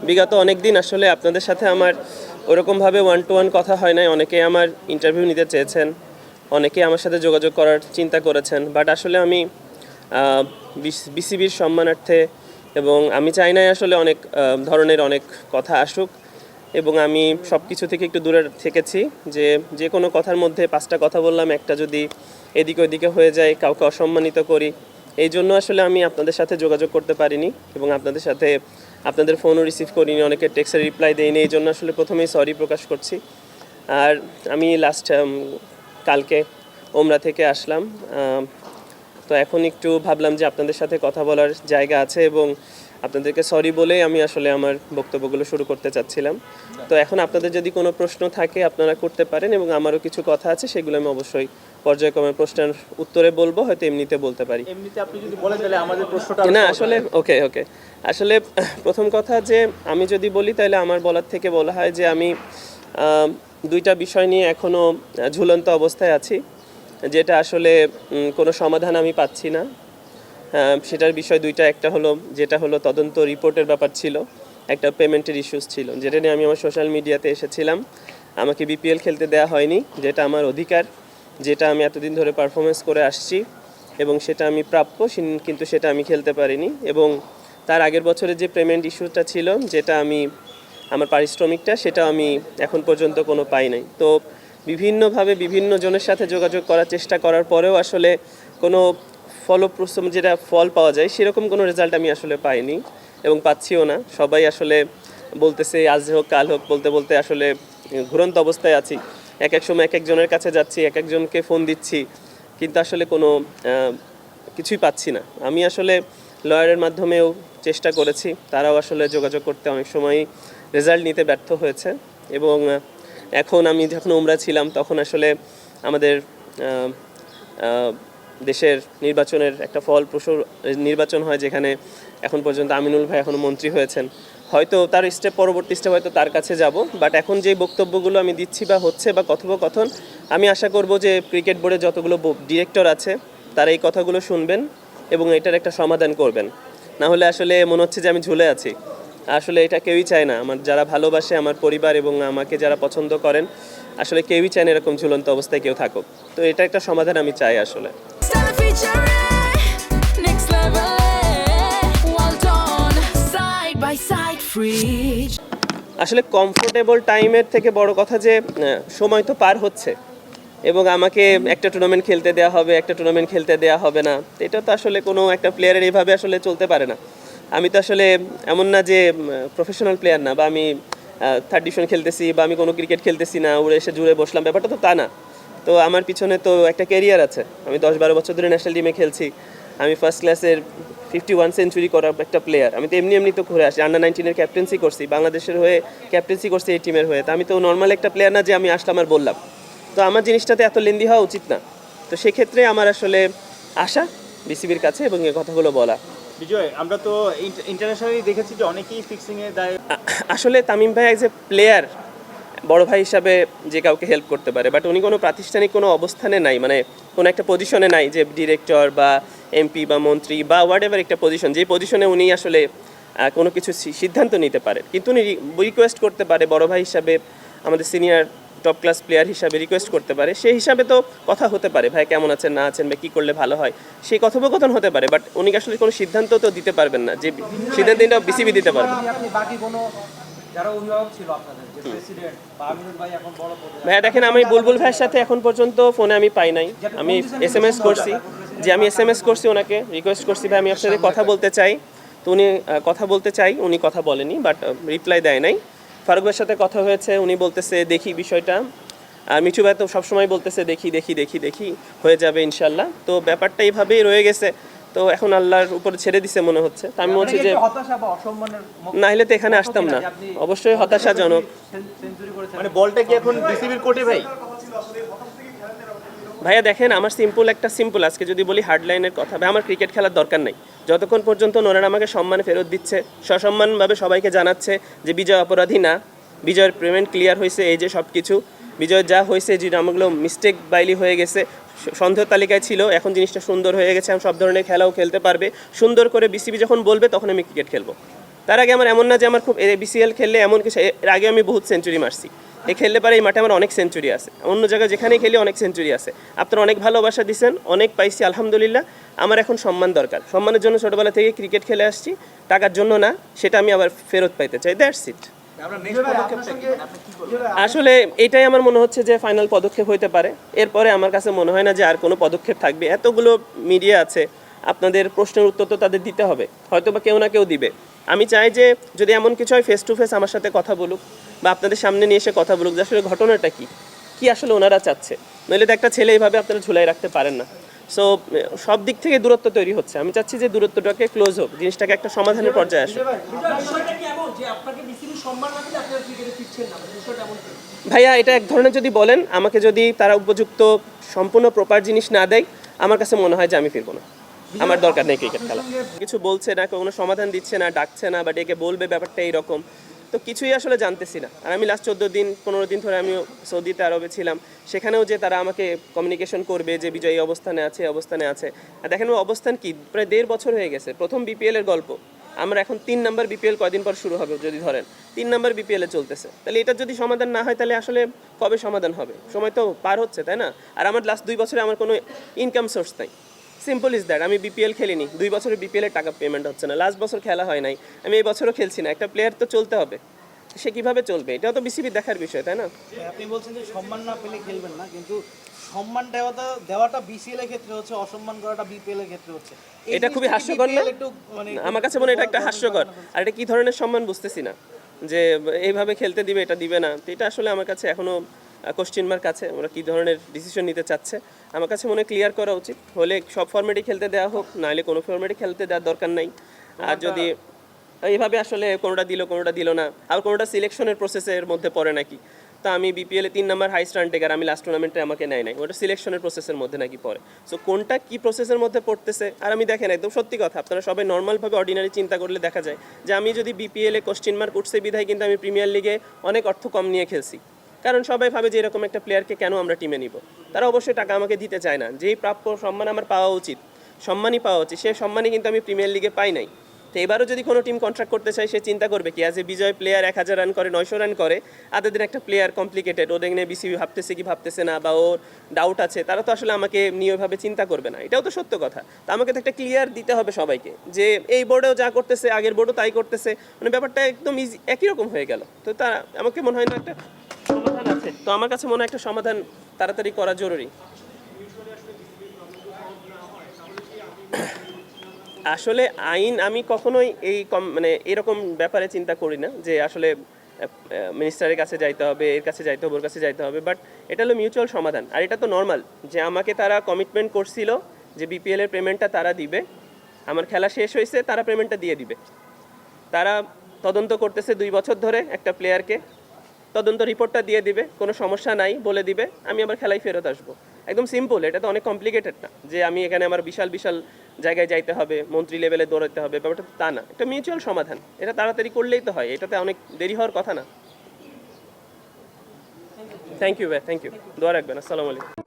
বিগত অনেক দিন আসলে আপনাদের সাথে আমার ওরকমভাবে ওয়ান টু ওয়ান কথা হয় নাই। অনেকে আমার ইন্টারভিউ নিতে চেয়েছেন, অনেকে আমার সাথে যোগাযোগ করার চিন্তা করেছেন, বাট আসলে আমি বিসিবির সম্মানার্থে এবং আমি চাই নাই আসলে অনেক ধরনের অনেক কথা আসুক, এবং আমি সব কিছু থেকে একটু দূরে থেকেছি। যে কোনো কথার মধ্যে 5টা কথা বললাম, একটা যদি এদিকে ওদিকে হয়ে যায়, কাউকে অসম্মানিত করি, এই জন্য আসলে আমি আপনাদের সাথে যোগাযোগ করতে পারিনি এবং আপনাদের সাথে আপনাদের ফোনও রিসিভ করিনি, অনেকের টেক্সটের রিপ্লাই দেয়নি। এই জন্য আসলে প্রথমেই সরি প্রকাশ করছি। আর আমি লাস্ট কালকে ওমরা থেকে আসলাম, তো এখন একটু ভাবলাম যে আপনাদের সাথে কথা বলার জায়গা আছে এবং আপনাদেরকে সরি বলেই আমি আসলে আমার বক্তব্যগুলো শুরু করতে চাচ্ছিলাম। তো এখন আপনাদের যদি কোনো প্রশ্ন থাকে আপনারা করতে পারেন, এবং আমারও কিছু কথা আছে, সেগুলো আমি অবশ্যই পর্যায়ক্রমে প্রশ্নের উত্তরে বলবো, হয়তো এমনিতে বলতে পারি। এমনিতে আপনি যদি বলেন তাহলে আমাদের প্রশ্নটা না আসলে ওকে আসলে প্রথম কথা যে আমি যদি বলি তাহলে আমার বলার থেকে বলা হয় যে আমি দুইটা বিষয় নিয়ে এখনও ঝুলন্ত অবস্থায় আছি, যেটা আসলে কোনো সমাধান আমি পাচ্ছি না। সেটার বিষয় দুইটা, একটা হলো যেটা হলো তদন্ত রিপোর্টের ব্যাপার ছিল, একটা পেমেন্টের ইস্যুস ছিল, যেটা নিয়ে আমি আমার সোশ্যাল মিডিয়াতে এসেছিলাম। আমাকে বিপিএল খেলতে দেওয়া হয়নি, যেটা আমার অধিকার, যেটা আমি এতদিন ধরে পারফরমেন্স করে আসছি এবং সেটা আমি প্রাপ্য, কিন্তু সেটা আমি খেলতে পারিনি। এবং তার আগের বছরে যে পেমেন্ট ইস্যুটা ছিল, যেটা আমি আমার পারিশ্রমিকটা, সেটা আমি এখন পর্যন্ত কোনো পাই নাই। তো বিভিন্নভাবে বিভিন্ন জনের সাথে যোগাযোগ করার চেষ্টা করার পরেও আসলে কোনো ফলপ্রসূ যেটা ফল পাওয়া যায় সেরকম কোনো রেজাল্ট আমি আসলে পাইনি এবং পাচ্ছিও না। সবাই আসলে বলতেছে আজ হোক কাল হোক, বলতে বলতে আসলে ঘুরন্ত অবস্থায় আছি। এক এক সময় এক একজনের কাছে যাচ্ছি, এক একজনকে ফোন দিচ্ছি, কিন্তু আসলে কোনো কিছুই পাচ্ছি না। আমি আসলে লয়ারের মাধ্যমেও চেষ্টা করেছি, তারাও আসলে যোগাযোগ করতে অনেক সময়ই রেজাল্ট নিতে ব্যর্থ হয়েছে। এবং এখন আমি যখন উমরা ছিলাম তখন আসলে আমাদের দেশের নির্বাচনের একটা ফলপ্রসূ নির্বাচন হয়, যেখানে এখন পর্যন্ত আমিনুল ভাই এখনও মন্ত্রী হয়েছেন। হয়তো তার পরবর্তী স্টেপ হয়তো তার কাছে যাব, বাট এখন যে বক্তব্যগুলো আমি দিচ্ছি বা হচ্ছে বা কথোপকথন, আমি আশা করব যে ক্রিকেট বোর্ডে যতগুলো ডিরেক্টর আছে তারা এই কথাগুলো শুনবেন এবং এটার একটা সমাধান করবেন। না হলে আসলে মনে হচ্ছে যে আমি ঝুলে আছি। আসলে এটা কেউই চায় না। আমার যারা ভালোবাসে, আমার পরিবার এবং আমাকে যারা পছন্দ করেন, আসলে কেউই চায় না এরকম ঝুলন্ত অবস্থায় কেউ থাকুক। তো এটা একটা সমাধান আমি চাই আসলে। আসলে কমফোর্টেবল টাইমের থেকে বড় কথা যে সময় তো পার হচ্ছে এবং আমাকে একটা টুর্নামেন্ট খেলতে দেওয়া হবে, একটা টুর্নামেন্ট খেলতে দেওয়া হবে না, এটা তো আসলে কোনো একটা প্লেয়ারের এইভাবে আসলে চলতে পারে না। আমি তো আসলে এমন না যে প্রফেশনাল প্লেয়ার না, বা আমি থার্ড ডিভিশন খেলতেছি বা আমি কোনো ক্রিকেট খেলতেছি না, উড়ে এসে জুড়ে বসলাম, ব্যাপারটা তো তা না। তো আমার পিছনে তো একটা ক্যারিয়ার আছে। আমি 10-12 বছর ধরে ন্যাশনাল টিমে খেলছি। আমি ফার্স্ট ক্লাসের 51 সেঞ্চুরি করা একটা প্লেয়ার। আমি তো এমনি তো ঘুরে আসি, আন্ডার 19-এর ক্যাপ্টেন্সি করছি, বাংলাদেশের হয়ে ক্যাপ্টেন্সি করছি এই টিমের হয়ে। তো আমি তো নর্মাল একটা প্লেয়ার না যে আমি আসলাম আর বললাম। তো আমার জিনিসটাতে এত লেন্দি হওয়া উচিত না। তো সেক্ষেত্রে আমার আসলে আশা বিসিবির কাছে এবং এই কথাগুলো বলা। বিজয়, আমরা তো ইন্টারন্যাশনালি দেখেছি যে অনেকেই ফিক্সিংয়ে দায়। আসলে তামিম ভাই অ্যাজ এ প্লেয়ার বড় ভাই হিসাবে যে কাউকে হেল্প করতে পারে, বাট উনি কোনো প্রাতিষ্ঠানিক কোনো অবস্থানে নাই, মানে কোনো একটা পজিশনে নাই যে ডিরেক্টর বা এমপি বা মন্ত্রী বা হোয়াট এভার একটা পজিশন, যেই পজিশনে উনি আসলে কোনো কিছু সিদ্ধান্ত নিতে পারে। কিন্তু উনি রিকোয়েস্ট করতে পারে, বড় ভাই হিসাবে আমাদের সিনিয়র টপ ক্লাস প্লেয়ার হিসাবে রিকোয়েস্ট করতে পারে। সেই হিসাবে তো কথা হতে পারে, ভাই কেমন আছেন না আছেন বা কী করলে ভালো হয়, সেই কথোপকথন হতে পারে। বাট উনি আসলে কোনো সিদ্ধান্ত তো দিতে পারবেন না, যে সিদ্ধান্তটা বিসিবি দিতে পারবে। ভাইয়া দেখেন, আমি বুলবুল ভাইয়ের সাথে এখন পর্যন্ত ফোনে আমি পাই নাই। আমি এসএমএস করছি, ওনাকে রিকোয়েস্ট করছি ভাই আমি আপনার সাথে কথা বলতে চাই। তো উনি কথা বলতে চাই, উনি কথা বলেনি, বাট রিপ্লাই দেয় নাই। ফারুক ভাইয়ের সাথে কথা হয়েছে, উনি বলতেছে দেখি বিষয়টা। আর মিঠু ভাই তো সবসময় বলতেছে দেখি হয়ে যাবে ইনশাল্লাহ। তো ব্যাপারটা এইভাবেই রয়ে গেছে। তো এখন আল্লাহর উপর ছেড়ে দিছে মনে হচ্ছে। তো আমি বলছি যে না হলে তো এখানে আসতাম না। অবশ্যই হতাশাজনক। মানে বলটা কি এখন বিসিবির কোর্টে ভাই? ভাইয়া দেখেন, আমার সিম্পল আজকে যদি বলি হার্ড লাইনের কথা, ভাই আমার ক্রিকেট খেলার দরকার নেই। যতক্ষণ পর্যন্ত ওনারা আমাকে সম্মানে ফেরত দিচ্ছে, সসম্মানভাবে সবাইকে জানাচ্ছে যে বিজয় অপরাধী না, বিজয়ের পেমেন্ট ক্লিয়ার হয়েছে, এই যে সব কিছু বিজয় যা হয়েছে, যে নামগুলো মিস্টেক বাইলি হয়ে গেছে, সন্দেহ তালিকায় ছিল, এখন জিনিসটা সুন্দর হয়ে গেছে, আমি সব ধরনের খেলাও খেলতে পারবে সুন্দর করে। বিসিবি যখন বলবে তখন আমি ক্রিকেট খেলবো। তার আগে আমার এমন না যে আমার খুব বিসিএল খেললে এমন কিছু, এর আগে আমি বহুত সেঞ্চুরি মারছি, এই খেললে পারে এই মাঠে আমার অনেক সেঞ্চুরি আছে, অন্য জায়গায় যেখানেই খেলি অনেক সেঞ্চুরি আছে। আপনারা অনেক ভালোবাসা দিচ্ছেন, অনেক পাইছি আলহামদুলিল্লাহ। আমার এখন সম্মান দরকার, সম্মানের জন্য ছোটোবেলা থেকে ক্রিকেট খেলে আসছি, টাকার জন্য না, সেটা আমি আবার ফেরত পাইতে চাই, দ্যাটস ইট। আসলে এটাই আমার মনে হচ্ছে যে ফাইনাল পদক্ষেপ হইতে পারে। এরপরে আমার কাছে মনে হয় না যে আর কোনো পদক্ষেপ থাকবে। এতগুলো মিডিয়া আছে, আপনাদের প্রশ্নের উত্তর তো তাদের দিতে হবে, হয়তো বা কেউ না কেউ দিবে। আমি চাই যে যদি এমন কিছু হয় ফেস টু ফেস আমার সাথে কথা বলুক, বা আপনাদের সামনে নিয়ে এসে কথা বলুক যে আসলে ঘটনাটা কি আসলে ওনারা চাচ্ছে। নইলে তো একটা ছেলে এইভাবে আপনারা ঝুলাই রাখতে পারেন না। সো সব দিক থেকে দূরত্ব তৈরি হচ্ছে, আমি চাচ্ছি যে দূরত্বটাকে ক্লোজ হোক, জিনিসটাকে একটা সমাধানের পর্যায়ে আসে। ভাইয়া এটা এক ধরনের যদি বলেন, আমাকে যদি তারা উপযুক্ত সম্পূর্ণ প্রপার জিনিস না দেয়, আমার কাছে মনে হয় যে আমি ফিরবো না, আমার দরকার নেই ক্রিকেট খেলা। কিছু বলছে না, কোনো সমাধান দিচ্ছে না, ডাকছে না, বা ডেকে বলবে ব্যাপারটা এইরকম, তো কিছুই আসলে জানতেছি না। আর আমি লাস্ট 14 দিন 15 দিন ধরে আমি সৌদিতে আরবে ছিলাম, সেখানেও যে তারা আমাকে কমিউনিকেশন করবে যে বিজয় এই অবস্থানে আছে, এই অবস্থানে আছে। আর দেখেন ও অবস্থান কি, প্রায় 1.5 বছর হয়ে গেছে, প্রথম বিপিএল এর গল্প। আমরা এখন 3 নাম্বার বিপিএল কয়দিন পর শুরু হবে যদি ধরেন, 3 নাম্বার বিপিএল এ চলতেছে। তাহলে এটা যদি সমাধান না হয় তাহলে আসলে কবে সমাধান হবে? সময় তো পার হচ্ছে, তাই না? আর আমার লাস্ট 2 বছরে আমার কোনো ইনকাম সোর্স নাই, সিম্পল ইজ দ্যাট। আমি বিপিএল খেলিনি, 2 বছরে বিপিএল এর টাকা পেমেন্ট হচ্ছে না, লাস্ট বছর খেলা হয় নাই, আমি এই বছরও খেলছি না। একটা প্লেয়ার তো চলতে হবে, সে কিভাবে চলবে এটাও তো বিসিবি দেখার বিষয়, তাই না? আপনি বলছেন যে সম্মান না পেলে খেলবেন না, কিন্তু সম্মান দেওয়াটা বিসিএল এর ক্ষেত্রে হচ্ছে, অসম্মান করাটা বিপিএল এর ক্ষেত্রে হচ্ছে। এটা খুবই হাস্যকর না? একটু মানে আমার কাছে মনে হয় এটা একটা হাস্যকর। আর এটা কি ধরনের সম্মান বুঝতেছি না, যে এইভাবে খেলতে দিবে, এটা দিবে না। তো এটা আসলে আমার কাছে এখনো কোশ্চেন মার্ক আছে, ওরা কী ধরনের ডিসিশন নিতে চাচ্ছে। আমার কাছে মনে হয় ক্লিয়ার করা উচিত, হলে সব ফরম্যাটই খেলতে দেওয়া হোক, নাহলে কোনো ফরম্যাটই খেলতে দেওয়ার দরকার নাই। আর যদি এইভাবে আসলে কোনোটা দিল না, আর কোনোটা সিলেকশনের প্রসেসের মধ্যে পড়ে নাকি, তা আমি বিপিএলে 3 নাম্বার হাইস্ট রান টেকার, আমি লাস্ট টুর্নামেন্টে আমাকে নেয় নাই, ওটা সিলেকশনের প্রসেসের মধ্যে নাকি পড়ে। সো কোনটা কি প্রসেসের মধ্যে পড়তেছে আর আমি দেখেন, একদম সত্যি কথা, আপনারা সবাই নর্মালভাবে অর্ডিনারি চিন্তা করলে দেখা যায় যে আমি যদি বিপিএলে কোশ্চেন মার্ক উঠছে বিধায় কিন্তু আমি প্রিমিয়ার লিগে অনেক অর্থ কম নিয়ে খেলছি, কারণ সবাই ভাবে যে এরকম একটা প্লেয়ারকে কেন আমরা টিমে নিব। তারা অবশ্যই টাকা আমাকে দিতে চায় না, যেই প্রাপ্য সম্মান আমার পাওয়া উচিত, সম্মানই পাওয়া উচিত, সেই সম্মানই কিন্তু আমি প্রিমিয়ার লিগে পাই নাই। তো এবারও যদি কোনো টিম কন্ট্রাক্ট করতে চায়, সে চিন্তা করবে কি, অ্যাজ এ বিজয় প্লেয়ার 1000 রান করে, 900 রান করে, আদাদের একটা প্লেয়ার কমপ্লিকেটেড, ওদের নিয়ে বিসিবি ভাবতেছে কি ভাবতেছে না, বা ওর ডাউট আছে, তারা তো আসলে আমাকে নিয়ে ওইভাবে চিন্তা করবে না। এটাও তো সত্য কথা। তো আমাকে তো একটা ক্লিয়ার দিতে হবে সবাইকে, যে এই বোর্ডেও যা করতেছে আগের বোর্ডও তাই করতেছে, মানে ব্যাপারটা একদম ইজি, একই রকম হয়ে গেল। তো তারা আমাকে মনে হয় না একটা সমাধান আছে, তো আমার কাছে মনে হয় একটা সমাধান তাড়াতাড়ি করা জরুরি। আসলে আইন আমি কখনোই মানে এরকম ব্যাপারে চিন্তা করি না যে আসলে মিনিস্টারের কাছে যাইতে হবে, এর কাছে যাইতে হবে, ওর কাছে যাইতে হবে, বাট এটা হলো মিউচুয়াল সমাধান। আর এটা তো নর্মাল যে আমাকে তারা কমিটমেন্ট করছিল যে বিপিএল এর পেমেন্টটা তারা দিবে, আমার খেলা শেষ হয়েছে, তারা পেমেন্টটা দিয়ে দিবে। তারা তদন্ত করতেছে 2 বছর ধরে একটা প্লেয়ারকে, তদন্ত রিপোর্টটা দিয়ে দিবে, কোনো সমস্যা নাই বলে দিবে, আমি আবার খেলায় ফেরত আসবো। একদম সিম্পল, এটা তো অনেক কমপ্লিকেটেড না যে আমি এখানে আমার বিশাল বিশাল জায়গায় যাইতে হবে, মন্ত্রী লেভেলে দৌড়াতে হবে, ব্যাপারটা তা না, একটা মিউচুয়াল সমাধান, এটা তাড়াতাড়ি করলেই তো হয়, এটাতে অনেক দেরি হওয়ার কথা না। থ্যাংক ইউ ভাই, থ্যাংক ইউ, দোয়া রাখবেন। আসসালামু আলাইকুম।